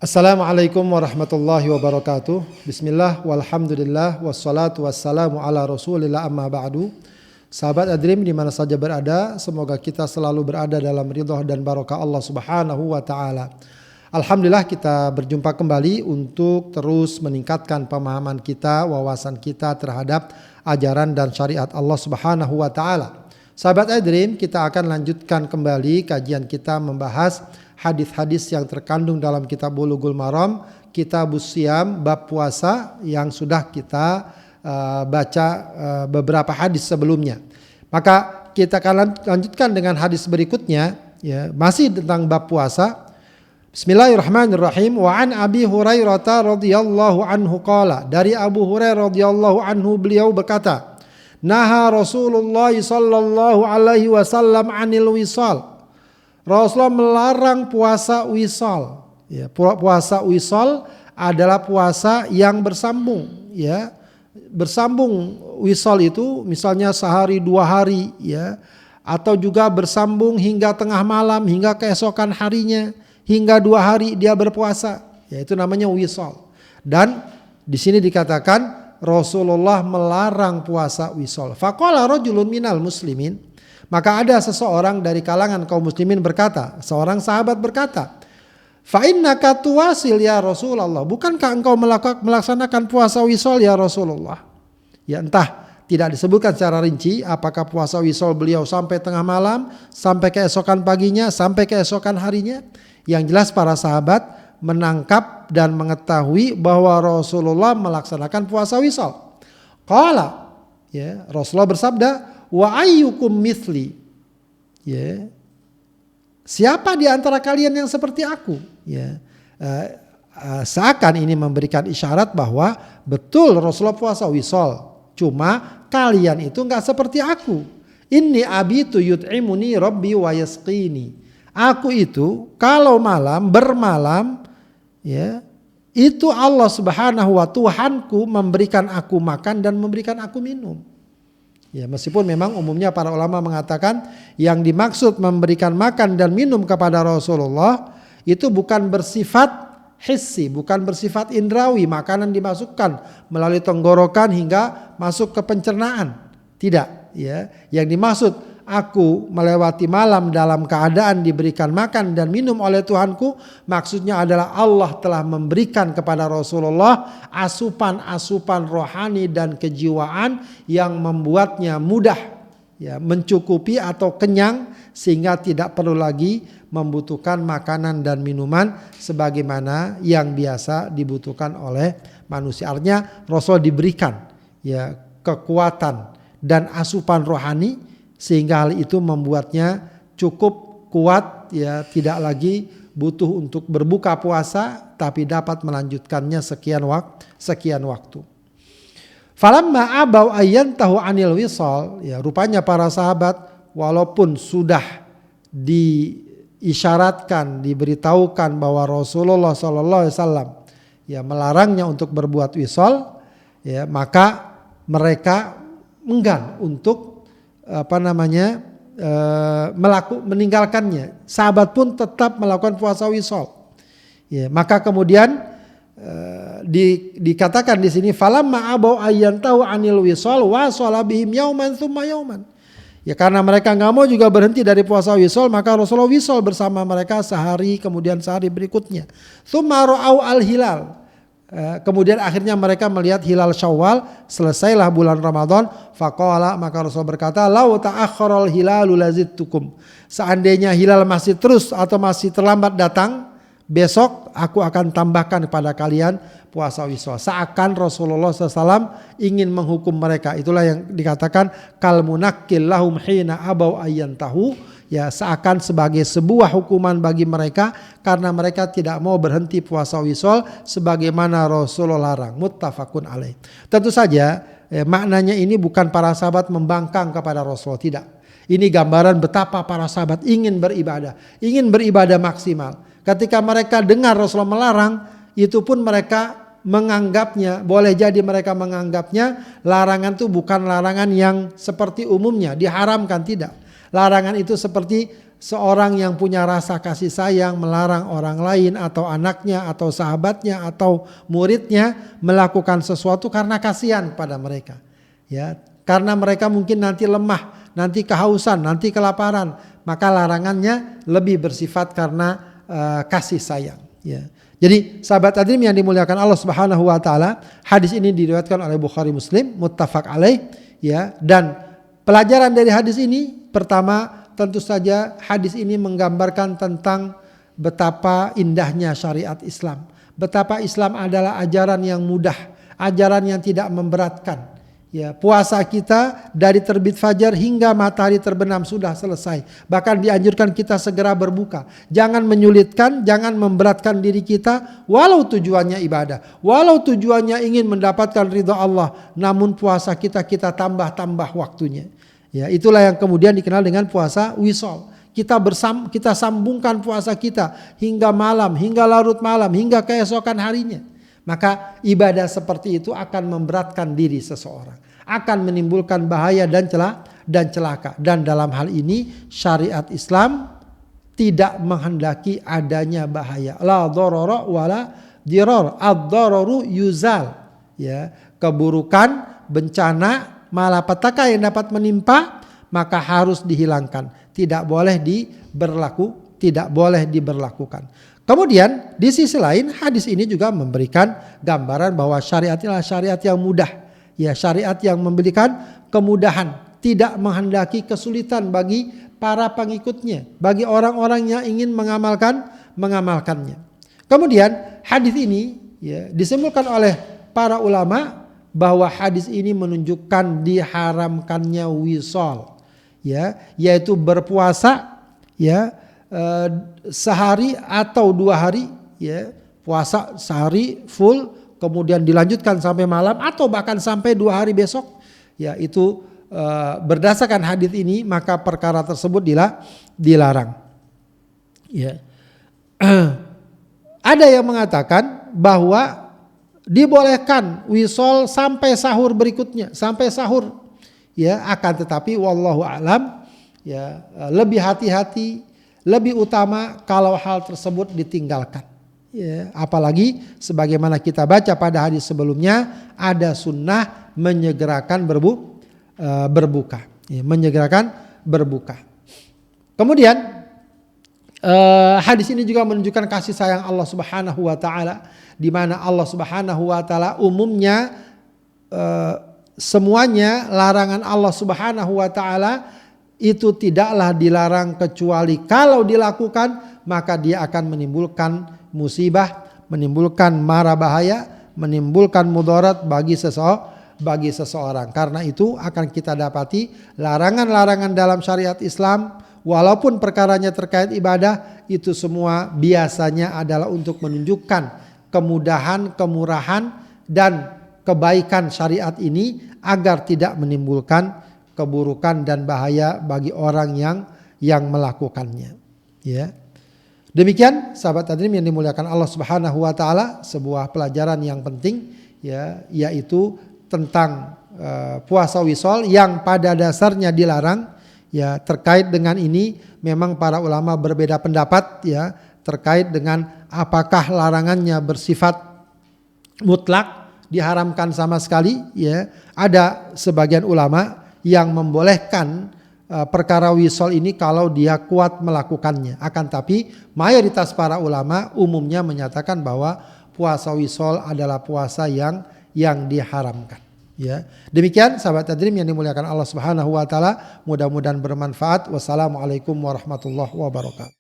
Assalamualaikum warahmatullahi wabarakatuh. Bismillah walhamdulillah wassalatu wassalamu ala rasulillah amma ba'du. Sahabat Adrim di mana saja berada, semoga kita selalu berada dalam ridha dan barokah Allah Subhanahu wa taala. Alhamdulillah kita berjumpa kembali untuk terus meningkatkan pemahaman kita, wawasan kita terhadap ajaran dan syariat Allah Subhanahu wa taala. Sahabat Adrim, kita akan lanjutkan kembali kajian kita membahas hadis-hadis yang terkandung dalam kitab Bulughul Maram, Kitabus Shiyam, bab puasa yang sudah kita baca beberapa hadis sebelumnya. Maka kita akan lanjutkan dengan hadis berikutnya, ya, masih tentang bab puasa. Bismillahirrahmanirrahim. Wa an Abi Hurairah radhiyallahu anhu qala, dari Abu Hurairah radhiyallahu anhu beliau berkata, naha Rasulullah sallallahu alaihi wasallam 'anil wisal. Rasulullah melarang puasa wisal. Ya, puasa wisal adalah puasa yang bersambung. Ya, bersambung wisal itu misalnya sehari 2 hari, ya, atau juga bersambung hingga tengah malam, hingga keesokan harinya, hingga 2 hari dia berpuasa. Ya, itu namanya wisal. Dan di sini dikatakan Rasulullah melarang puasa wisal. Faqala rajulun minal muslimin. Maka ada seseorang dari kalangan kaum muslimin berkata, seorang sahabat berkata, fa innaka tuwasil ya Rasulullah, bukankah engkau melaksanakan puasa wisal ya Rasulullah? Ya, entah tidak disebutkan secara rinci apakah puasa wisal beliau sampai tengah malam, sampai keesokan paginya, sampai keesokan harinya. Yang jelas para sahabat menangkap dan mengetahui bahwa Rasulullah melaksanakan puasa wisal. Qala, ya, Rasulullah bersabda, wa ayyukum mithli, ya, siapa di antara kalian yang seperti aku? Ya, seakan ini memberikan isyarat bahwa betul Rasulullah puasa wisal, cuma kalian itu nggak seperti aku. Inni abitu yut'imuni rabbi wa yasqini. Aku itu kalau bermalam, ya, itu Allah Subhanahu wa Tuhanku memberikan aku makan dan memberikan aku minum. Ya, meskipun memang umumnya para ulama mengatakan yang dimaksud memberikan makan dan minum kepada Rasulullah itu bukan bersifat hissi, bukan bersifat indrawi, makanan dimasukkan melalui tenggorokan hingga masuk ke pencernaan. Tidak, ya. Yang dimaksud aku melewati malam dalam keadaan diberikan makan dan minum oleh Tuhanku, maksudnya adalah Allah telah memberikan kepada Rasulullah asupan-asupan rohani dan kejiwaan yang membuatnya mudah, ya, mencukupi atau kenyang sehingga tidak perlu lagi membutuhkan makanan dan minuman sebagaimana yang biasa dibutuhkan oleh manusia. Artinya Rasul diberikan, ya, kekuatan dan asupan rohani sehingga hal itu membuatnya cukup kuat, ya, tidak lagi butuh untuk berbuka puasa tapi dapat melanjutkannya sekian waktu. Falamma abau ayyantahu anil wisal, ya, rupanya para sahabat walaupun sudah diisyaratkan, diberitahukan bahwa Rasulullah sallallahu alaihi wasallam, ya, melarangnya untuk berbuat wisal, ya, maka mereka enggan untuk meninggalkannya. Sahabat pun tetap melakukan puasa wisal. Ya, maka kemudian dikatakan di sini falamma abau ayyantahu anil wisal wa salabihim yauman tsumma yauman. Ya, karena mereka enggak mau juga berhenti dari puasa wisal, maka Rasulullah wisal bersama mereka sehari, kemudian sehari berikutnya. Tsumma ra'au al-hilal. Kemudian akhirnya mereka melihat hilal Syawal, selesailah bulan Ramadan. Faqala, maka Rasul berkata, lau ta'akhkharal hilalu lazidtukum. Seandainya hilal masih terus atau masih terlambat datang, besok aku akan tambahkan kepada kalian puasa wisal. Seakan Rasulullah SAW ingin menghukum mereka. Itulah yang dikatakan kal munakkil lahum hina abau ayyantahu. Ya, seakan sebagai sebuah hukuman bagi mereka karena mereka tidak mau berhenti puasa wisal sebagaimana Rasulullah larang. Muttafaqun alaih. Tentu saja maknanya ini bukan para sahabat membangkang kepada Rasul, tidak. Ini gambaran betapa para sahabat ingin beribadah maksimal. Ketika mereka dengar Rasulullah melarang, itu pun mereka menganggapnya, boleh jadi mereka menganggapnya larangan itu bukan larangan yang seperti umumnya diharamkan, tidak. Larangan itu seperti seorang yang punya rasa kasih sayang melarang orang lain atau anaknya atau sahabatnya atau muridnya melakukan sesuatu karena kasihan pada mereka. Ya, karena mereka mungkin nanti lemah, nanti kehausan, nanti kelaparan, maka larangannya lebih bersifat karena kasih sayang. Ya. Jadi sahabat Adrim yang dimuliakan Allah Subhanahu wa taala, hadis ini diriwayatkan oleh Bukhari Muslim, muttafaq alaih, ya. Dan pelajaran dari hadis ini pertama, tentu saja hadis ini menggambarkan tentang betapa indahnya syariat Islam. Betapa Islam adalah ajaran yang mudah, ajaran yang tidak memberatkan. Ya, puasa kita dari terbit fajar hingga matahari terbenam sudah selesai. Bahkan dianjurkan kita segera berbuka. Jangan menyulitkan, jangan memberatkan diri kita walau tujuannya ibadah. Walau tujuannya ingin mendapatkan ridha Allah, namun puasa kita tambah-tambah waktunya. Ya, itulah yang kemudian dikenal dengan puasa wisol. Kita sambungkan puasa kita hingga malam, hingga larut malam, hingga keesokan harinya. Maka ibadah seperti itu akan memberatkan diri seseorang, akan menimbulkan bahaya dan celaka. Dan dalam hal ini syariat Islam tidak menghendaki adanya bahaya. La dharara wala dirar. Ad-dhararu yuzal. Ya, keburukan, bencana, malapetaka yang dapat menimpa maka harus dihilangkan. Tidak boleh diberlakukan. Kemudian di sisi lain hadis ini juga memberikan gambaran bahwa syariat adalah syariat yang mudah. Ya, syariat yang memberikan kemudahan, tidak menghendaki kesulitan bagi para pengikutnya, bagi orang-orang yang ingin mengamalkannya. Kemudian hadis ini ya, disimpulkan oleh para ulama bahwa hadis ini menunjukkan diharamkannya wisol, ya, yaitu berpuasa, ya, sehari atau 2 hari, ya, puasa sehari full kemudian dilanjutkan sampai malam atau bahkan sampai 2 hari besok, ya, itu berdasarkan hadis ini maka perkara tersebut dilarang. Ya. Ada yang mengatakan bahwa dibolehkan wisol sampai sahur berikutnya, sampai sahur, ya, akan tetapi wallahu alam, ya, lebih hati-hati, lebih utama kalau hal tersebut ditinggalkan. Ya, apalagi sebagaimana kita baca pada hadis sebelumnya ada sunnah menyegerakan berbuka. Ya, menyegerakan berbuka. Kemudian hadis ini juga menunjukkan kasih sayang Allah Subhanahu wa taala, di mana Allah Subhanahu wa taala umumnya semuanya larangan Allah Subhanahu wa taala itu tidaklah dilarang kecuali kalau dilakukan maka dia akan menimbulkan musibah, menimbulkan mara bahaya, menimbulkan mudarat bagi seseorang. Karena itu akan kita dapati larangan-larangan dalam syariat Islam walaupun perkaranya terkait ibadah itu semua biasanya adalah untuk menunjukkan kemudahan, kemurahan dan kebaikan syariat ini agar tidak menimbulkan keburukan dan bahaya bagi orang yang melakukannya. Ya. Demikian sahabat Adrim yang dimuliakan Allah Subhanahu wa taala, sebuah pelajaran yang penting, ya, yaitu tentang puasa wisol yang pada dasarnya dilarang. Ya, terkait dengan ini memang para ulama berbeda pendapat, ya, terkait dengan apakah larangannya bersifat mutlak, diharamkan sama sekali, ya. Ada sebagian ulama yang membolehkan perkara wisol ini kalau dia kuat melakukannya. Akan tapi mayoritas para ulama umumnya menyatakan bahwa puasa wisol adalah puasa yang diharamkan. Ya. Demikian sahabat Adrim yang dimuliakan Allah Subhanahu wa taala, mudah-mudahan bermanfaat. Wassalamualaikum warahmatullahi wabarakatuh.